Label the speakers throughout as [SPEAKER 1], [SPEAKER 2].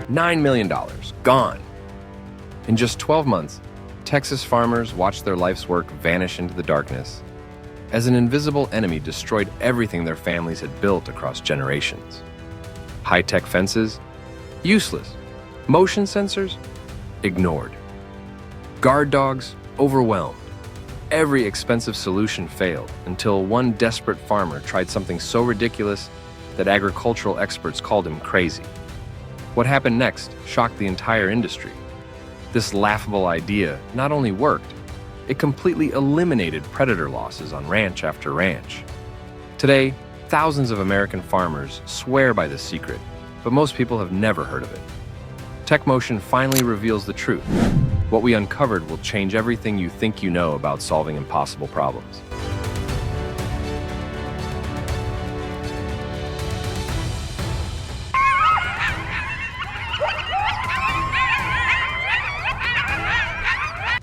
[SPEAKER 1] $9 million, gone. In just 12 months, Texas farmers watched their life's work vanish into the darkness as an invisible enemy destroyed everything their families had built across generations. High-tech fences? Useless. Motion sensors? Ignored. Guard dogs? Overwhelmed. Every expensive solution failed until one desperate farmer tried something so ridiculous that agricultural experts called him crazy. What happened next shocked the entire industry. This laughable idea not only worked, it completely eliminated predator losses on ranch after ranch. Today, thousands of American farmers swear by this secret, but most people have never heard of it. TechMotion finally reveals the truth. What we uncovered will change everything you think you know about solving impossible problems.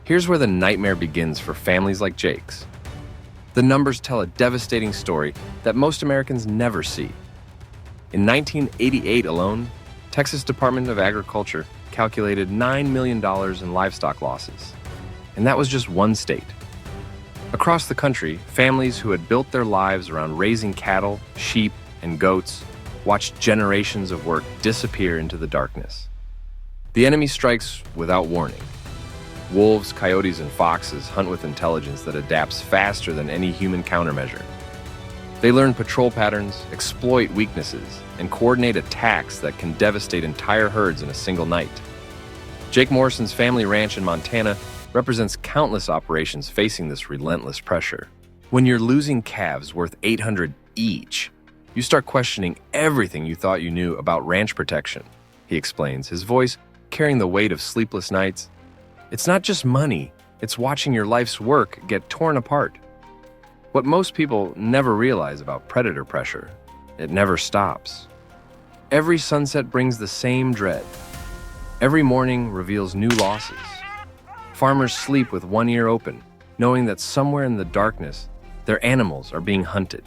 [SPEAKER 1] Here's where the nightmare begins for families like Jake's. The numbers tell a devastating story that most Americans never see. In 1988 alone, Texas Department of Agriculture calculated $9 million in livestock losses. And that was just one state. Across the country, families who had built their lives around raising cattle, sheep, and goats watched generations of work disappear into the darkness. The enemy strikes without warning. Wolves, coyotes, and foxes hunt with intelligence that adapts faster than any human countermeasure. They learn patrol patterns, exploit weaknesses, and coordinate attacks that can devastate entire herds in a single night. Jake Morrison's family ranch in Montana represents countless operations facing this relentless pressure. When you're losing calves worth $800 each, you start questioning everything you thought you knew about ranch protection, he explains, his voice carrying the weight of sleepless nights. It's not just money, it's watching your life's work get torn apart. What most people never realize about predator pressure, it never stops. Every sunset brings the same dread. Every morning reveals new losses. Farmers sleep with one ear open, knowing that somewhere in the darkness, their animals are being hunted.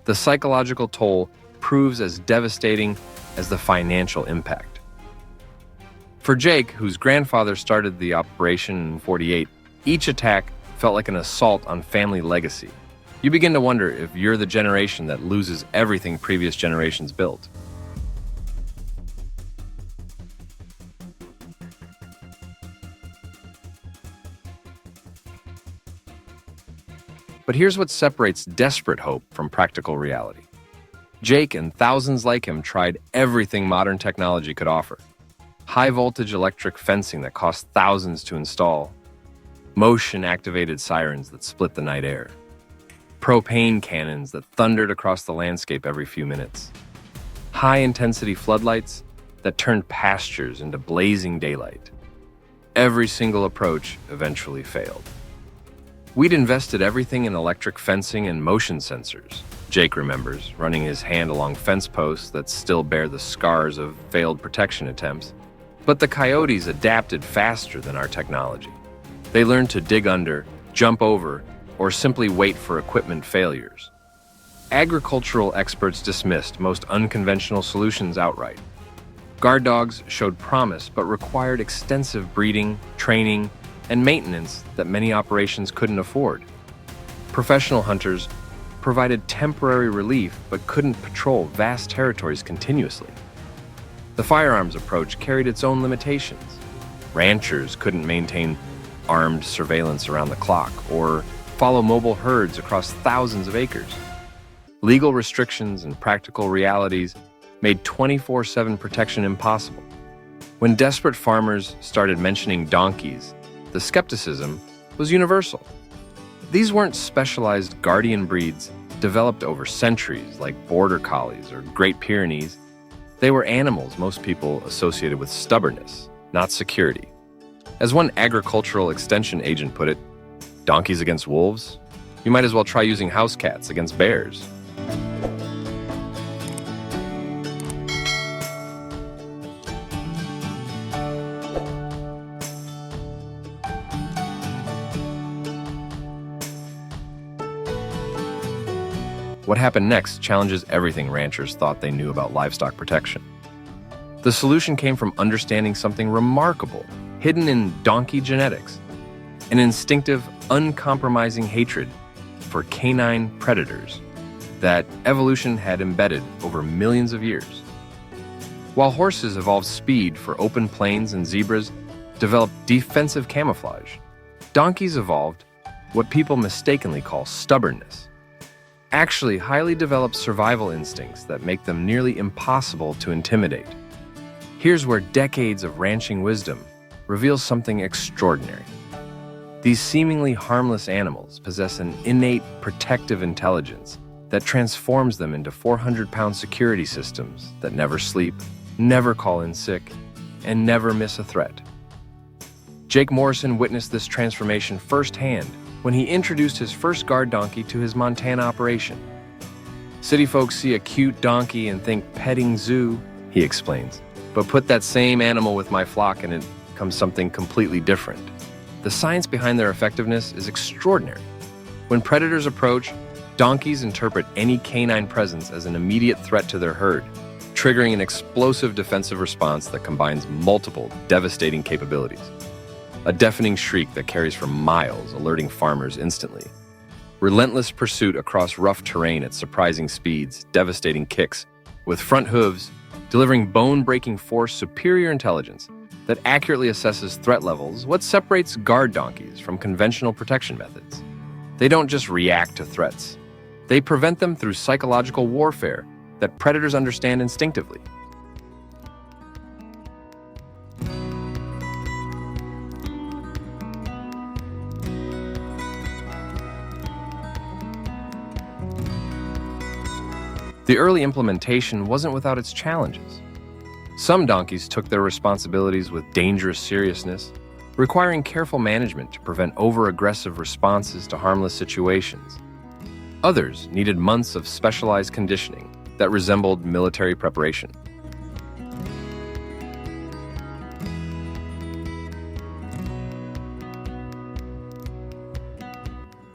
[SPEAKER 1] The psychological toll proves as devastating as the financial impact. For Jake, whose grandfather started the operation in '48, each attack felt like an assault on family legacy. You begin to wonder if you're the generation that loses everything previous generations built. But here's what separates desperate hope from practical reality. Jake and thousands like him tried everything modern technology could offer. High-voltage electric fencing that cost thousands to install, motion-activated sirens that split the night air, propane cannons that thundered across the landscape every few minutes, high-intensity floodlights that turned pastures into blazing daylight. Every single approach eventually failed. We'd invested everything in electric fencing and motion sensors, Jake remembers, running his hand along fence posts that still bear the scars of failed protection attempts. But the coyotes adapted faster than our technology. They learned to dig under, jump over, or simply wait for equipment failures. Agricultural experts dismissed most unconventional solutions outright. Guard dogs showed promise but required extensive breeding, training, and maintenance that many operations couldn't afford. Professional hunters provided temporary relief but couldn't patrol vast territories continuously. The firearms approach carried its own limitations. Ranchers couldn't maintain armed surveillance around the clock or follow mobile herds across thousands of acres. Legal restrictions and practical realities made 24/7 protection impossible. When desperate farmers started mentioning donkeys, the skepticism was universal. These weren't specialized guardian breeds developed over centuries like border collies or Great Pyrenees. They were animals most people associated with stubbornness, not security. As one agricultural extension agent put it, donkeys against wolves? You might as well try using house cats against bears. What happened next challenges everything ranchers thought they knew about livestock protection. The solution came from understanding something remarkable, hidden in donkey genetics: an instinctive, uncompromising hatred for canine predators that evolution had embedded over millions of years. While horses evolved speed for open plains and zebras developed defensive camouflage, donkeys evolved what people mistakenly call stubbornness, actually highly developed survival instincts that make them nearly impossible to intimidate. Here's where decades of ranching wisdom reveals something extraordinary. These seemingly harmless animals possess an innate protective intelligence that transforms them into 400-pound security systems that never sleep, never call in sick, and never miss a threat. Jake Morrison witnessed this transformation firsthand when he introduced his first guard donkey to his Montana operation. "City folks see a cute donkey and think petting zoo," he explains, "but put that same animal with my flock and it becomes something completely different." The science behind their effectiveness is extraordinary. When predators approach, donkeys interpret any canine presence as an immediate threat to their herd, triggering an explosive defensive response that combines multiple devastating capabilities. A deafening shriek that carries for miles, alerting farmers instantly. Relentless pursuit across rough terrain at surprising speeds, devastating kicks, with front hooves, delivering bone-breaking force, superior intelligence that accurately assesses threat levels. What separates guard donkeys from conventional protection methods? They don't just react to threats. They prevent them through psychological warfare that predators understand instinctively. The early implementation wasn't without its challenges. Some donkeys took their responsibilities with dangerous seriousness, requiring careful management to prevent over-aggressive responses to harmless situations. Others needed months of specialized conditioning that resembled military preparation.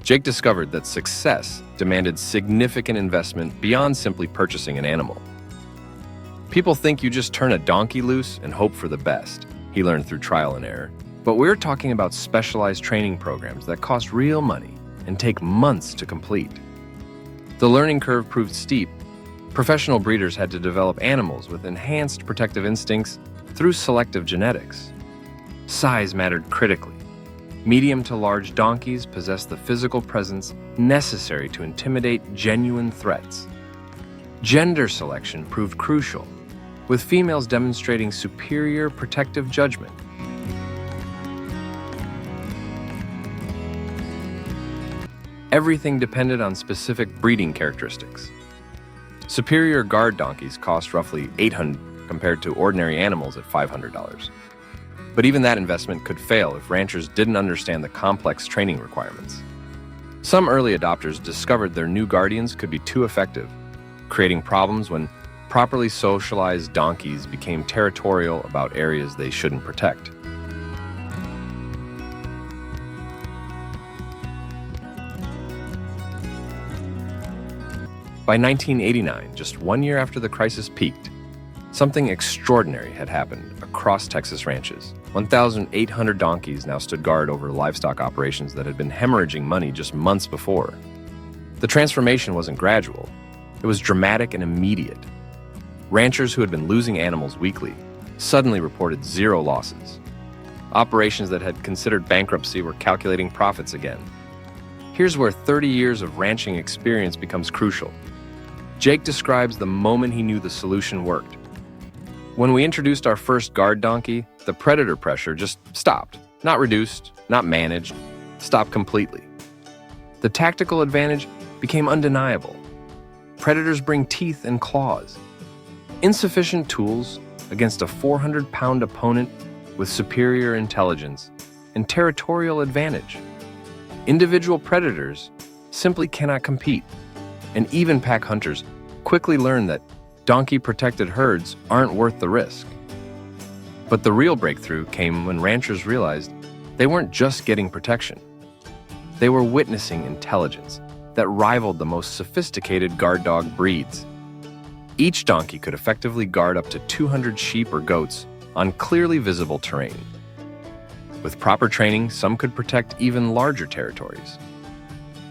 [SPEAKER 1] Jake discovered that success demanded significant investment beyond simply purchasing an animal. People think you just turn a donkey loose and hope for the best, he learned through trial and error. But we're talking about specialized training programs that cost real money and take months to complete. The learning curve proved steep. Professional breeders had to develop animals with enhanced protective instincts through selective genetics. Size mattered critically. Medium to large donkeys possessed the physical presence necessary to intimidate genuine threats. Gender selection proved crucial, with females demonstrating superior protective judgment. Everything depended on specific breeding characteristics. Superior guard donkeys cost roughly $800 compared to ordinary animals at $500. But even that investment could fail if ranchers didn't understand the complex training requirements. Some early adopters discovered their new guardians could be too effective, creating problems when properly socialized donkeys became territorial about areas they shouldn't protect. By 1989, just 1 year after the crisis peaked, something extraordinary had happened across Texas ranches. 1,800 donkeys now stood guard over livestock operations that had been hemorrhaging money just months before. The transformation wasn't gradual. It was dramatic and immediate. Ranchers who had been losing animals weekly suddenly reported zero losses. Operations that had considered bankruptcy were calculating profits again. Here's where 30 years of ranching experience becomes crucial. Jake describes the moment he knew the solution worked. When we introduced our first guard donkey, the predator pressure just stopped. Not reduced, not managed, stopped completely. The tactical advantage became undeniable. Predators bring teeth and claws. Insufficient tools against a 400-pound opponent with superior intelligence and territorial advantage. Individual predators simply cannot compete, and even pack hunters quickly learn that donkey-protected herds aren't worth the risk. But the real breakthrough came when ranchers realized they weren't just getting protection. They were witnessing intelligence that rivaled the most sophisticated guard dog breeds. Each donkey could effectively guard up to 200 sheep or goats on clearly visible terrain. With proper training, some could protect even larger territories.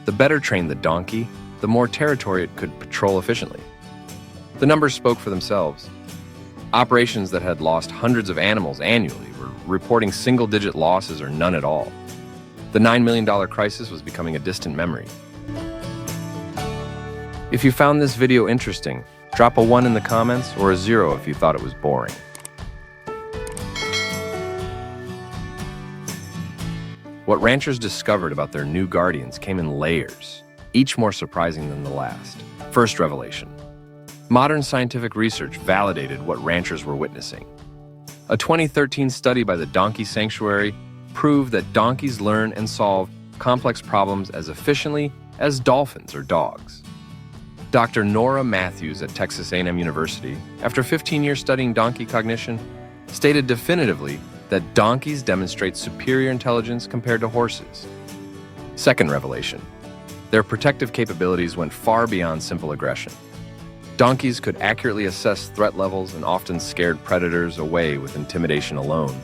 [SPEAKER 1] The better trained the donkey, the more territory it could patrol efficiently. The numbers spoke for themselves. Operations that had lost hundreds of animals annually were reporting single-digit losses or none at all. The $9 million crisis was becoming a distant memory. If you found this video interesting, drop a 1 in the comments or a 0 if you thought it was boring. What ranchers discovered about their new guardians came in layers, each more surprising than the last. First revelation. Modern scientific research validated what ranchers were witnessing. A 2013 study by the Donkey Sanctuary proved that donkeys learn and solve complex problems as efficiently as dolphins or dogs. Dr. Nora Matthews at Texas A&M University, after 15 years studying donkey cognition, stated definitively that donkeys demonstrate superior intelligence compared to horses. Second revelation. Their protective capabilities went far beyond simple aggression. Donkeys could accurately assess threat levels and often scared predators away with intimidation alone,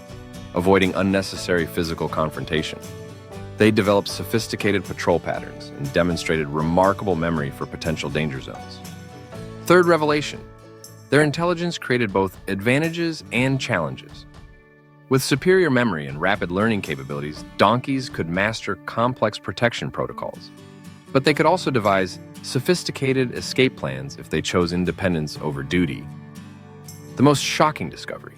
[SPEAKER 1] avoiding unnecessary physical confrontation. They developed sophisticated patrol patterns and demonstrated remarkable memory for potential danger zones. Third revelation. Their intelligence created both advantages and challenges. With superior memory and rapid learning capabilities, donkeys could master complex protection protocols. But they could also devise sophisticated escape plans if they chose independence over duty. The most shocking discovery.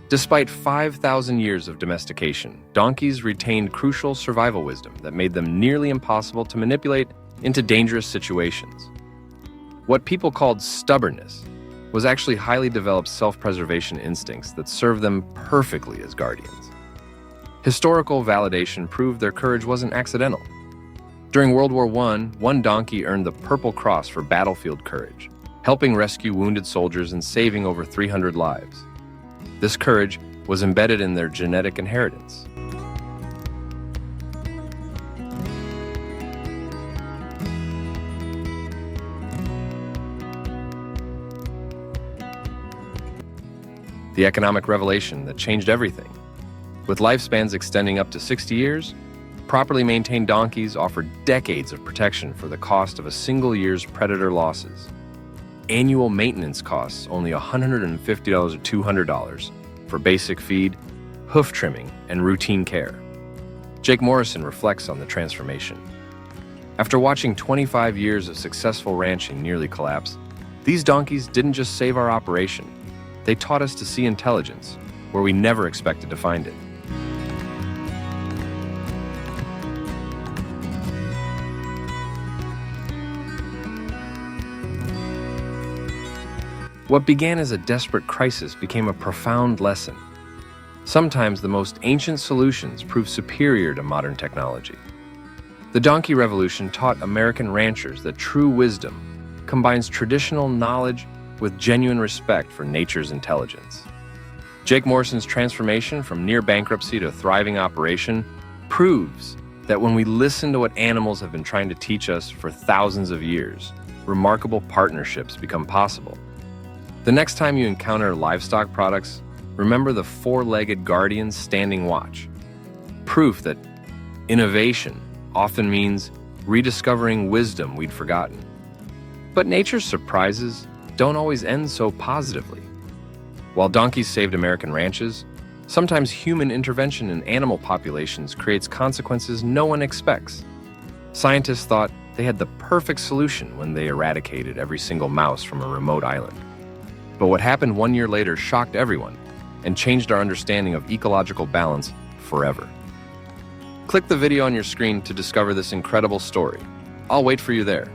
[SPEAKER 1] Despite 5,000 years of domestication, donkeys retained crucial survival wisdom that made them nearly impossible to manipulate into dangerous situations. What people called stubbornness was actually highly developed self-preservation instincts that served them perfectly as guardians. Historical validation proved their courage wasn't accidental. During World War I, one donkey earned the Purple Cross for battlefield courage, helping rescue wounded soldiers and saving over 300 lives. This courage was embedded in their genetic inheritance. The economic revelation that changed everything. With lifespans extending up to 60 years, properly maintained donkeys offered decades of protection for the cost of a single year's predator losses. Annual maintenance costs only $150 or $200 for basic feed, hoof trimming, and routine care. Jake Morrison reflects on the transformation. After watching 25 years of successful ranching nearly collapse, these donkeys didn't just save our operation, they taught us to see intelligence where we never expected to find it. What began as a desperate crisis became a profound lesson. Sometimes the most ancient solutions prove superior to modern technology. The donkey revolution taught American ranchers that true wisdom combines traditional knowledge with genuine respect for nature's intelligence. Jake Morrison's transformation from near bankruptcy to thriving operation proves that when we listen to what animals have been trying to teach us for thousands of years, remarkable partnerships become possible. The next time you encounter livestock products, remember the four-legged guardians standing watch. Proof that innovation often means rediscovering wisdom we'd forgotten. But nature's surprises don't always end so positively. While donkeys saved American ranches, sometimes human intervention in animal populations creates consequences no one expects. Scientists thought they had the perfect solution when they eradicated every single mouse from a remote island. But what happened 1 year later shocked everyone and changed our understanding of ecological balance forever. Click the video on your screen to discover this incredible story. I'll wait for you there.